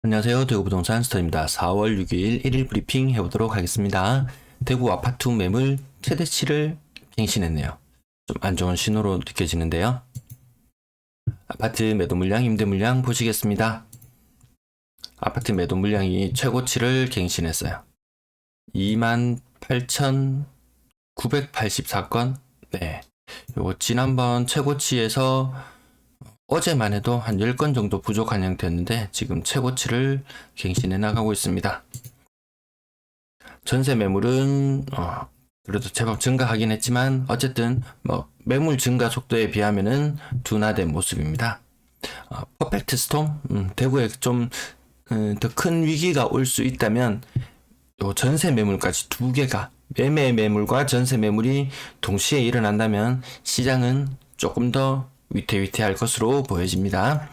안녕하세요. 대구부동산 스터입니다. 4월 6일 1일 브리핑 해보도록 하겠습니다. 대구 아파트 매물 최대치를 갱신했네요. 좀 안 좋은 신호로 느껴지는데요. 아파트 매도 물량, 임대 물량 보시겠습니다. 아파트 매도 물량이 최고치를 갱신했어요. 28,984건. 네. 요거 지난번 최고치에서 어제만 해도 한 10건 정도 부족한 형태였는데 지금 최고치를 갱신해 나가고 있습니다. 전세 매물은 그래도 제법 증가하긴 했지만 어쨌든 매물 증가 속도에 비하면은 둔화된 모습입니다. 퍼펙트 스톰, 대구에 좀 더 큰 위기가 올 수 있다면 요 전세 매물까지 두 개가 매매 매물과 전세 매물이 동시에 일어난다면 시장은 조금 더 위태위태할 것으로 보여집니다.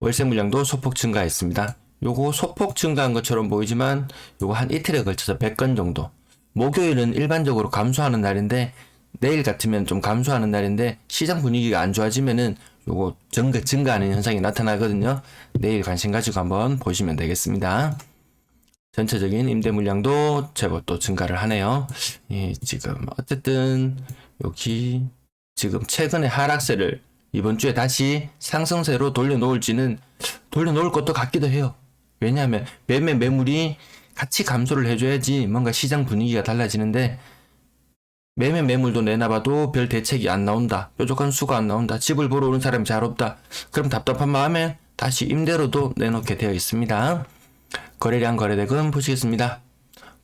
월세 물량도 소폭 증가했습니다. 요거 소폭 증가한 것처럼 보이지만 요거 한 이틀에 걸쳐서 100건 정도. 목요일은 일반적으로 감소하는 날인데 내일 같으면 좀 감소하는 날인데 시장 분위기가 안 좋아지면은 요거 증가하는 현상이 나타나거든요. 내일 관심 가지고 한번 보시면 되겠습니다. 전체적인 임대 물량도 제법 또 증가를 하네요. 지금 어쨌든 여기 지금 최근에 하락세를 이번 주에 다시 상승세로 돌려놓을 것도 같기도 해요. 왜냐하면 매물이 같이 감소를 해줘야지 뭔가 시장 분위기가 달라지는데 매물도 내놔봐도 별 대책이 안 나온다. 뾰족한 수가 안 나온다. 집을 보러 오는 사람이 잘 없다. 그럼 답답한 마음에 다시 임대로도 내놓게 되어 있습니다. 거래량 거래대금 보시겠습니다.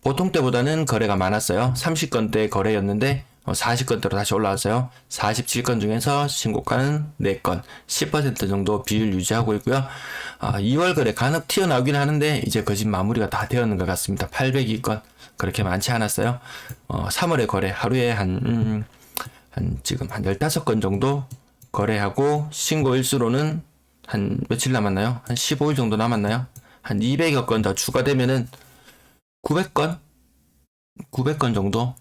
보통 때보다는 거래가 많았어요. 30건대 거래였는데 40건대로 다시 올라왔어요. 47건 중에서 신고가는 4건, 10% 정도 비율 유지하고 있고요. 2월 거래 간혹 튀어나오긴 하는데 이제 거짓 마무리가 다 되었는 것 같습니다. 802건 그렇게 많지 않았어요. 3월에 거래 하루에 지금 한 15건 정도 거래하고 신고 일수로는 한 며칠 남았나요? 한 15일 정도 남았나요? 한 200여 건 더 추가되면은 900건 정도?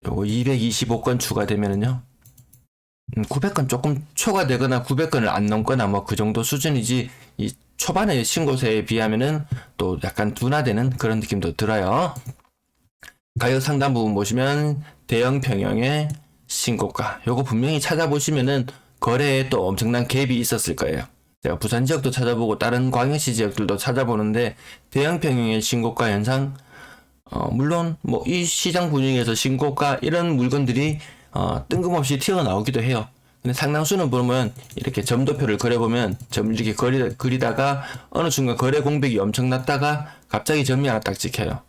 요거 225건 추가되면은요. 900건 조금 초과되거나 900건을 안 넘거나 뭐 그 정도 수준이지 이 초반의 신고세에 비하면은 또 약간 둔화되는 그런 느낌도 들어요. 가격 상단 부분 보시면 대형 평형의 신고가 요거 분명히 찾아보시면은 거래에 또 엄청난 갭이 있었을 거예요. 제가 부산 지역도 찾아보고 다른 광역시 지역들도 찾아보는데 대형 평형의 신고가 현상 물론 뭐 이 시장 분위기에서 신고가 이런 물건들이 뜬금없이 튀어나오기도 해요. 근데 상당수는 보면 이렇게 점도표를 그려보면 점 이렇게 그리다가 어느 순간 거래 공백이 엄청 났다가 갑자기 점이 하나 딱 찍혀요.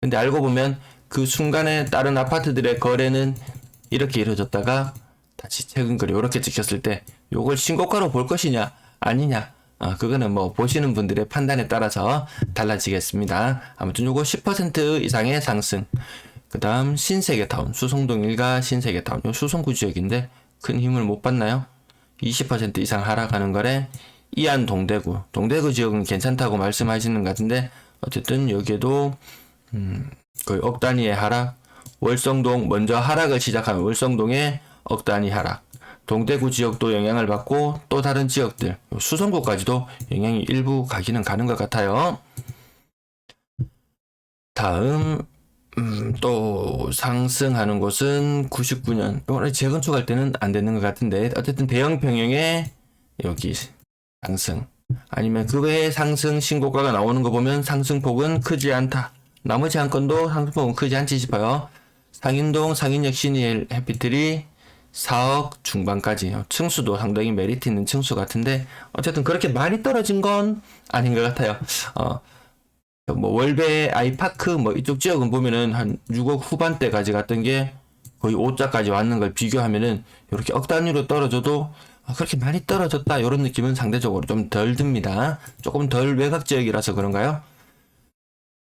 근데 알고 보면 그 순간에 다른 아파트들의 거래는 이렇게 이루어졌다가 다시 최근 거래 이렇게 찍혔을 때 요걸 신고가로 볼 것이냐 아니냐 그거는 뭐 보시는 분들의 판단에 따라서 달라지겠습니다. 아무튼 요거 10% 이상의 상승. 그 다음 신세계타운, 수성동 일가 신세계타운. 요 수성구 지역인데 큰 힘을 못 받나요? 20% 이상 하락하는 거래. 이안 동대구 지역은 괜찮다고 말씀하시는 것 같은데 어쨌든 여기에도 거의 억 단위의 하락. 월성동 먼저 하락을 시작한 월성동의 억 단위 하락. 동대구 지역도 영향을 받고 또 다른 지역들 수성구까지도 영향이 일부 가기는 가는 것 같아요. 다음 또 상승하는 곳은 99년 이번에 재건축할 때는 안 되는 것 같은데 어쨌든 대형 평형의 여기 상승 아니면 그 외에 상승 신고가가 나오는 거 보면 상승폭은 크지 않다. 나머지 한 건도 상승폭은 크지 않지 싶어요. 상인동 상인역 신일 해피트리 4억 중반까지 층수도 상당히 메리트 있는 층수 같은데 어쨌든 그렇게 많이 떨어진 건 아닌 것 같아요. 뭐 월배 아이파크 뭐 이쪽 지역은 보면은 한 6억 후반대까지 갔던 게 거의 5자까지 왔는 걸 비교하면은 이렇게 억 단위로 떨어져도 그렇게 많이 떨어졌다 이런 느낌은 상대적으로 좀 덜 듭니다. 조금 덜 외곽 지역이라서 그런가요?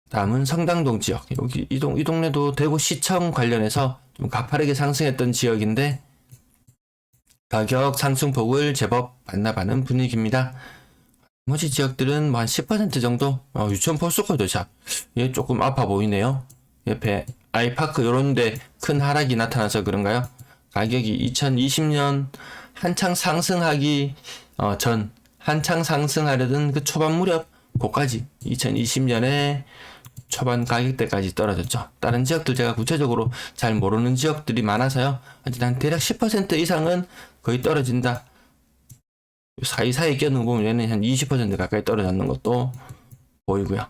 다음은 성당동 지역. 여기 이 동네도 대구시청 관련해서 좀 가파르게 상승했던 지역인데 가격 상승폭을 제법 만나봐는 분위기입니다. 나머지 지역들은 뭐 한 10% 정도 유천 포스코도 얘 조금 아파 보이네요. 옆에 아이파크 요런데 큰 하락이 나타나서 그런가요? 가격이 2020년 한창 상승하기 전 한창 상승하려던 그 초반 무렵 고까지 2020년에 초반 가격대까지 떨어졌죠. 다른 지역들 제가 구체적으로 잘 모르는 지역들이 많아서요. 한 대략 10% 이상은 거의 떨어진다. 사이사이 껴는 보면 얘는 한 20% 가까이 떨어졌는 것도 보이고요.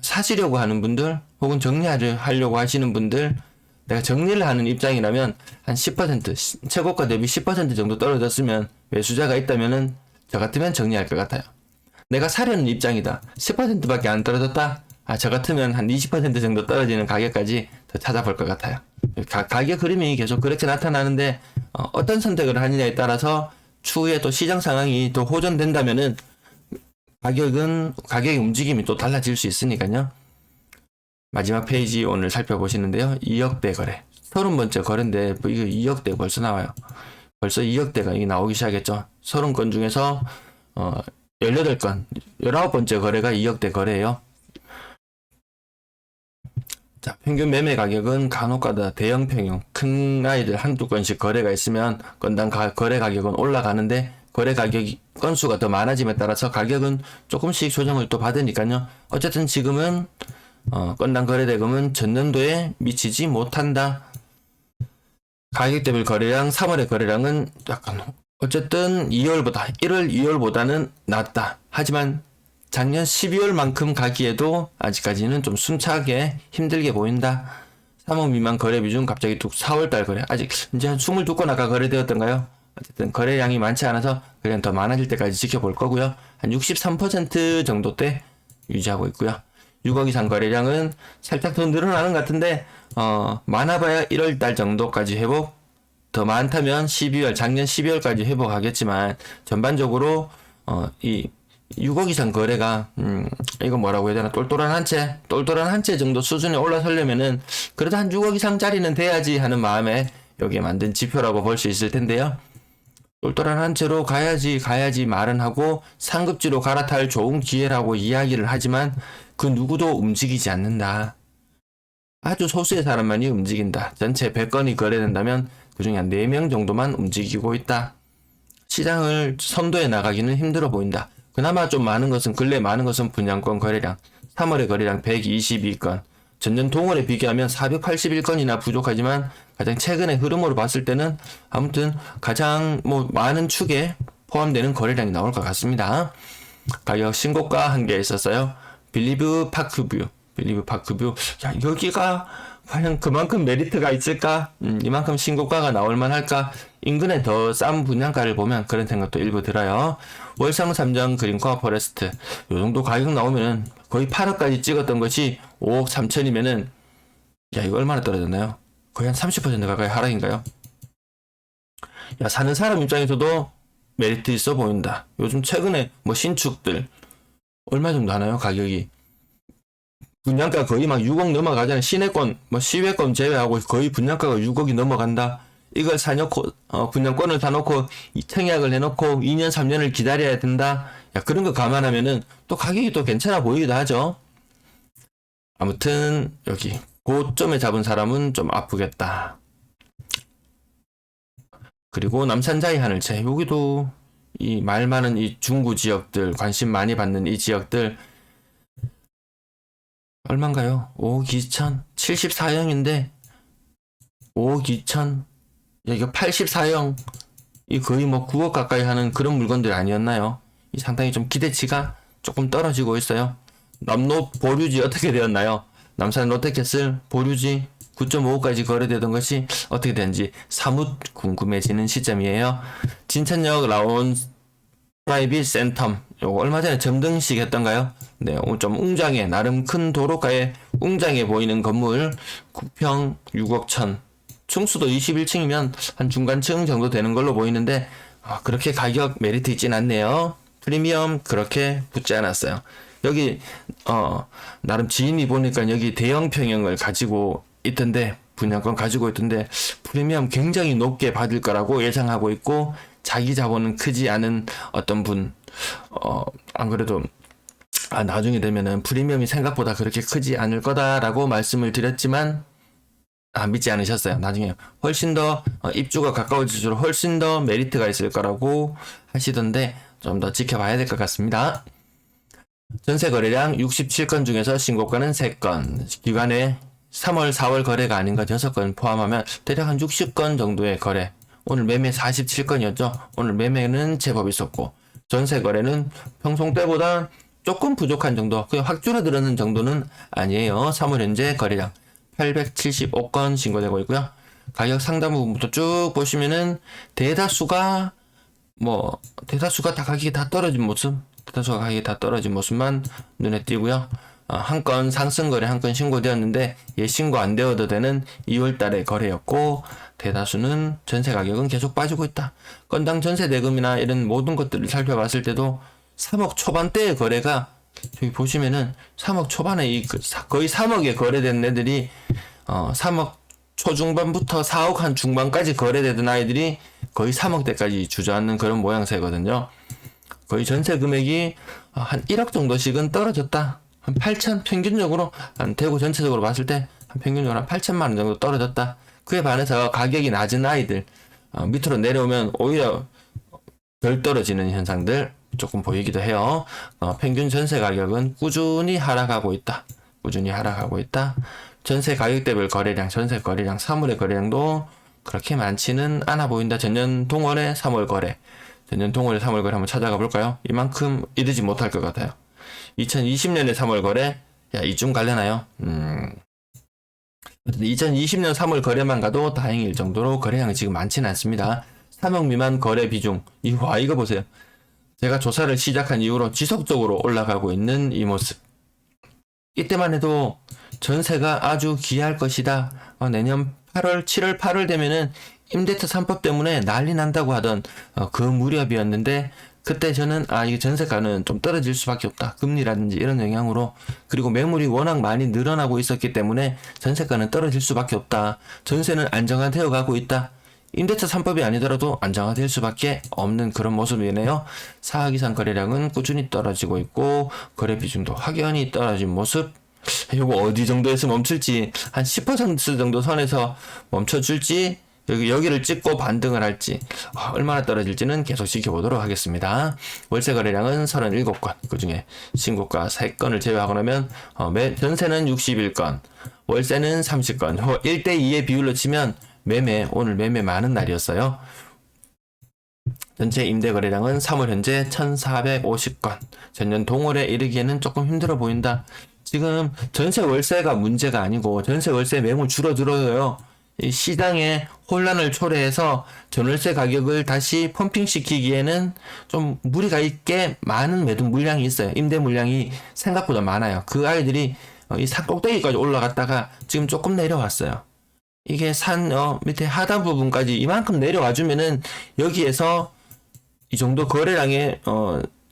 사시려고 하는 분들 혹은 정리를 하려고 하시는 분들, 내가 정리를 하는 입장이라면 한 10% 최고가 대비 10% 정도 떨어졌으면 매수자가 있다면은 저 같으면 정리할 것 같아요. 내가 사려는 입장이다. 10%밖에 안 떨어졌다. 저 같으면 한 20% 정도 떨어지는 가격까지 더 찾아볼 것 같아요. 가격 흐름이 계속 그렇게 나타나는데 어떤 선택을 하느냐에 따라서 추후에 또 시장 상황이 또 호전된다면은 가격의 움직임이 또 달라질 수 있으니까요. 마지막 페이지 오늘 살펴보시는데요. 2억대 거래. 30번째 거래인데 이거 2억대 벌써 나와요. 벌써 2억대가 이게 나오기 시작했죠. 30건 중에서 18건, 19번째 거래가 2억대 거래예요. 자, 평균 매매 가격은 간혹가다 대형 평형, 큰 아이들 한두 건씩 거래가 있으면 건당 거래 가격은 올라가는데 거래 가격 건수가 더 많아짐에 따라서 가격은 조금씩 조정을 또 받으니까요. 어쨌든 지금은 건당 거래 대금은 전년도에 미치지 못한다. 가격대별 거래량, 3월의 거래량은 약간 어쨌든 1월, 2월보다는 낮다. 하지만 작년 12월만큼 가기에도 아직까지는 좀 숨차게 힘들게 보인다. 3억 미만 거래 비중 갑자기 4월달 거래. 아직 이제 한 22건 아까 거래되었던가요? 어쨌든 거래량이 많지 않아서 그냥 더 많아질 때까지 지켜볼 거고요. 한 63% 정도대 유지하고 있고요. 6억 이상 거래량은 살짝 더 늘어나는 것 같은데 많아봐야 1월달 정도까지 회복. 더 많다면 12월, 작년 12월까지 회복하겠지만 전반적으로 이 6억 이상 거래가 이거 뭐라고 해야 되나, 똘똘한 한 채 정도 수준에 올라서려면은 그래도 한 6억 이상짜리는 돼야지 하는 마음에 여기에 만든 지표라고 볼 수 있을 텐데요. 똘똘한 한 채로 가야지 말은 하고 상급지로 갈아탈 좋은 기회라고 이야기를 하지만 그 누구도 움직이지 않는다. 아주 소수의 사람만이 움직인다. 전체 100건이 거래된다면 그중에 한 4명 정도만 움직이고 있다. 시장을 선도해 나가기는 힘들어 보인다. 그나마 좀 많은 것은, 근래 많은 것은 분양권 거래량. 3월의 거래량 122건. 전년 동월에 비교하면 481건이나 부족하지만 가장 최근의 흐름으로 봤을 때는 아무튼 가장 많은 축에 포함되는 거래량이 나올 것 같습니다. 가격 신고가 한 개 있었어요. 빌리브 파크뷰. 야, 여기가 과연 그만큼 메리트가 있을까? 이만큼 신고가가 나올만 할까? 인근에 더 싼 분양가를 보면 그런 생각도 일부 들어요. 월성 3정 그린코어 포레스트. 요 정도 가격 나오면은 거의 8억까지 찍었던 것이 5억 3천이면은, 야, 이거 얼마나 떨어졌나요? 거의 한 30% 가까이 하락인가요? 야, 사는 사람 입장에서도 메리트 있어 보인다. 요즘 최근에 신축들 얼마 정도 하나요? 가격이. 분양가 거의 막 6억 넘어가잖아요. 시내권, 시외권 제외하고 거의 분양가가 6억이 넘어간다. 이걸 사놓고, 분양권을 사놓고, 청약을 해놓고 2년, 3년을 기다려야 된다. 야, 그런 거 감안하면은 또 가격이 또 괜찮아 보이기도 하죠. 아무튼, 여기, 고점에 잡은 사람은 좀 아프겠다. 그리고 남산자이 하늘채. 여기도 이 말 많은 이 중구 지역들, 관심 많이 받는 이 지역들, 얼만가요? 5억 2천 74형인데 5억 2천, 야, 이거 84형, 이 거의 9억 가까이 하는 그런 물건들 아니었나요? 이 상당히 좀 기대치가 조금 떨어지고 있어요. 남롯 보류지 어떻게 되었나요? 남산 롯데캐슬 보류지 9.5억까지 거래되던 것이 어떻게 되는지 사뭇 궁금해지는 시점이에요. 진천역 라온 프라이빗 센텀, 요거 얼마 전에 점등식 했던가요? 네, 좀 웅장해, 나름 큰 도로가에 웅장해 보이는 건물 9평 6억 천, 층수도 21층이면 한 중간층 정도 되는 걸로 보이는데 그렇게 가격 메리트 있진 않네요. 프리미엄 그렇게 붙지 않았어요. 여기 나름 지인이 보니까 여기 대형 평형을 가지고 있던데, 분양권 가지고 있던데 프리미엄 굉장히 높게 받을 거라고 예상하고 있고, 자기 자본은 크지 않은 어떤 분, 안 그래도 나중에 되면은 프리미엄이 생각보다 그렇게 크지 않을 거다라고 말씀을 드렸지만 믿지 않으셨어요. 나중에 훨씬 더 입주가 가까워질수록 훨씬 더 메리트가 있을 거라고 하시던데, 좀 더 지켜봐야 될 것 같습니다. 전세 거래량 67건 중에서 신고가는 3건, 기간에 3월, 4월 거래가 아닌 것 6건 포함하면 대략 한 60건 정도의 거래. 오늘 매매 47건이었죠. 오늘 매매는 제법 있었고, 전세 거래는 평소 때보다 조금 부족한 정도, 그냥 확 줄어드는 정도는 아니에요. 3월 현재 거래량 875건 신고되고 있고요. 가격 상단 부분부터 쭉 보시면은 대다수가 다 가격이 다 떨어진 모습, 대다수가 가격이 다 떨어진 모습만 눈에 띄고요. 한 건 상승 거래, 한 건 신고되었는데 신고 안 되어도 되는 2월 달에 거래였고, 대다수는 전세 가격은 계속 빠지고 있다. 건당 전세 대금이나 이런 모든 것들을 살펴봤을 때도 3억 초반대의 거래가, 저기 보시면은 3억 초반에 거의 3억에 거래된 애들이 3억 초중반부터 4억 한 중반까지 거래되던 아이들이 거의 3억대까지 주저앉는 그런 모양새거든요. 거의 전세 금액이 한 1억 정도씩은 떨어졌다. 한 8천, 평균적으로 한 대구 전체적으로 봤을 때 한 평균적으로 한 8천만 원 정도 떨어졌다. 그에 반해서 가격이 낮은 아이들 밑으로 내려오면 오히려 덜 떨어지는 현상들 조금 보이기도 해요. 평균 전세 가격은 꾸준히 하락하고 있다. 전세 가격대별 거래량, 전세 거래량, 3월의 거래량도 그렇게 많지는 않아 보인다. 전년 동월의 3월 거래, 전년 동월의 3월 거래 한번 찾아가 볼까요? 이만큼 이르지 못할 것 같아요. 2020년의 3월 거래, 이쯤 갈려나요? 2020년 3월 거래만 가도 다행일 정도로 거래량이 지금 많지는 않습니다. 3억 미만 거래 비중, 이거 보세요. 제가 조사를 시작한 이후로 지속적으로 올라가고 있는 이 모습. 이때만 해도 전세가 아주 귀할 것이다. 내년 8월, 7월, 8월 되면은 임대차 3법 때문에 난리 난다고 하던 그 무렵이었는데, 그때 저는 이 전세가는 좀 떨어질 수밖에 없다. 금리라든지 이런 영향으로, 그리고 매물이 워낙 많이 늘어나고 있었기 때문에 전세가는 떨어질 수밖에 없다. 전세는 안정화되어 가고 있다. 임대차 3법이 아니더라도 안정화될 수밖에 없는 그런 모습이네요. 4억 이상 거래량은 꾸준히 떨어지고 있고, 거래 비중도 확연히 떨어진 모습. 이거 어디 정도에서 멈출지, 한 10% 정도 선에서 멈춰줄지, 여기를 찍고 반등을 할지, 얼마나 떨어질지는 계속 지켜보도록 하겠습니다. 월세 거래량은 37건, 그 중에 신고가 3건을 제외하고 나면 전세는 61건, 월세는 30건, 1대2의 비율로 치면 오늘 매매 많은 날이었어요. 전체 임대 거래량은 3월 현재 1450건, 전년 동월에 이르기에는 조금 힘들어 보인다. 지금 전세 월세가 문제가 아니고 전세 월세 매물 줄어들어요. 이 시장에 혼란을 초래해서 전월세 가격을 다시 펌핑시키기에는 좀 무리가 있게 많은 매도 물량이 있어요. 임대 물량이 생각보다 많아요. 그 아이들이 이 산 꼭대기까지 올라갔다가 지금 조금 내려왔어요. 이게 산 밑에 하단 부분까지 이만큼 내려와 주면은, 여기에서 이 정도 거래량의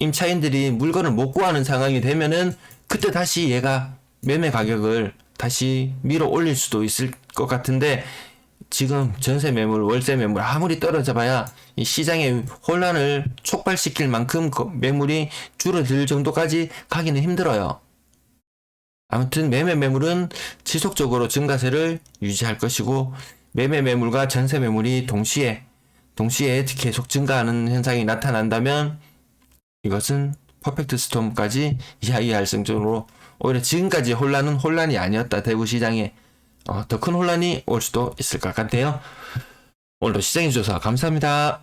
임차인들이 물건을 못 구하는 상황이 되면은, 그때 다시 얘가 매매 가격을 다시 밀어 올릴 수도 있을 것 같은데, 지금 전세 매물, 월세 매물 아무리 떨어져 봐야 이 시장의 혼란을 촉발시킬 만큼 매물이 줄어들 정도까지 가기는 힘들어요. 아무튼 매매 매물은 지속적으로 증가세를 유지할 것이고, 매매 매물과 전세 매물이 동시에 계속 증가하는 현상이 나타난다면, 이것은 퍼펙트 스톰까지 이야기할 정도로 오히려 지금까지 혼란은 혼란이 아니었다. 대구 시장에 더 큰 혼란이 올 수도 있을 것 같아요. 오늘도 시청해주셔서 감사합니다.